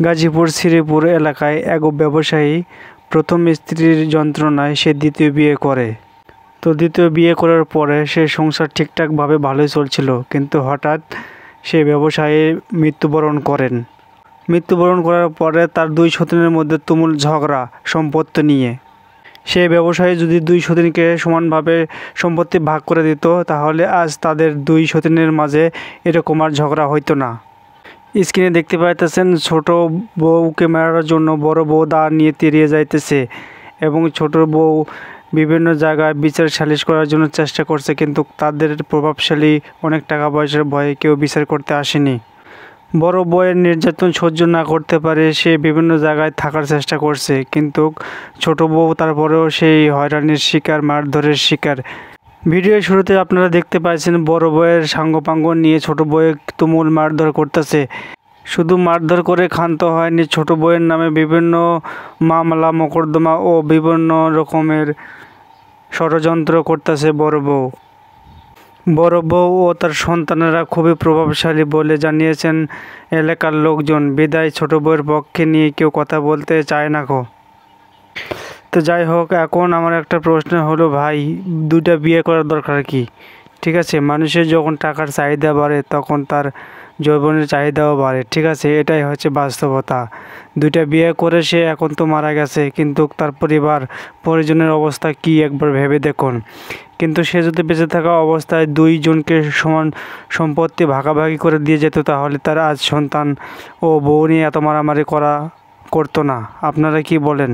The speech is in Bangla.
গাজীপুর শ্রীপুর এলাকায় এক ব্যবসায়ী প্রথম স্ত্রীর যন্ত্রণায় সে দ্বিতীয় বিয়ে করে। তো দ্বিতীয় বিয়ে করার পরে সে সংসার ঠিকঠাকভাবে ভালোই চলছিল, কিন্তু হঠাৎ সে ব্যবসায়ী মৃত্যুবরণ করেন। মৃত্যুবরণ করার পরে তার দুই সন্তানের মধ্যে তুমুল ঝগড়া সম্পত্তি নিয়ে। সে ব্যবসায়ী যদি দুই সন্তানকে সমানভাবে সম্পত্তি ভাগ করে দিত, তাহলে আজ তাদের দুই সন্তানের মাঝে এরকম আর ঝগড়া হইতো না। স্ক্রিনে দেখতে পাইতেছেন ছোট বউকে মারার জন্য বড় বউ দা নিয়ে তেড়িয়ে যাইতেছে এবং ছোট বউ বিভিন্ন জায়গায় বিচার সালিশ করার জন্য চেষ্টা করছে, কিন্তু তাদের প্রভাবশালী অনেক টাকা পয়সার ভয়ে কেউ বিচার করতে আসেনি। বড় বউয়ের নির্যাতন সহ্য না করতে পারে সে বিভিন্ন জায়গায় থাকার চেষ্টা করছে, কিন্তু ছোট বউ তারপরেও সেই হয়রানির শিকার, মারধরের শিকার। ভিডিওর শুরুতে আপনারা দেখতে পাচ্ছেন বড় বউয়ের সাঙ্গপাঙ্গ নিয়ে ছোট বউয়ের তুমুল মারধর করতেছে। শুধু মারধর করে ক্ষান্ত হয়নি, ছোট বউয়ের নামে বিভিন্ন মামলা মোকদ্দমা ও বিভিন্ন রকমের ষড়যন্ত্র করতেছে বড় বউ। বড় বউ ও তার সন্তানেরা খুবই প্রভাবশালী বলে জানিয়েছেন এলাকার লোকজন, বিদায় ছোট বউয়ের পক্ষে নিয়ে কেউ কথা বলতে চায় না গো। তো যাই হোক, এখন আমার একটা প্রশ্ন হলো, ভাই দুইটা বিয়ে করার দরকার কি? ঠিক আছে, মানুষের যখন টাকার চাহিদা বাড়ে তখন তার যৌবনের চাহিদাও বাড়ে, ঠিক আছে, এটাই হচ্ছে বাস্তবতা। দুইটা বিয়ে করে সে এখন তো মারা গেছে, কিন্তু তার পরিজনের অবস্থা কি একবার ভেবে দেখুন। কিন্তু সে যদি বেঁচে থাকা অবস্থায় দুইজনকে সমান সম্পত্তি ভাগাভাগি করে দিয়ে যেত, তাহলে তার আজ সন্তান ও বউ নিয়ে এত মারামারি করতো না। আপনারা কি বলেন?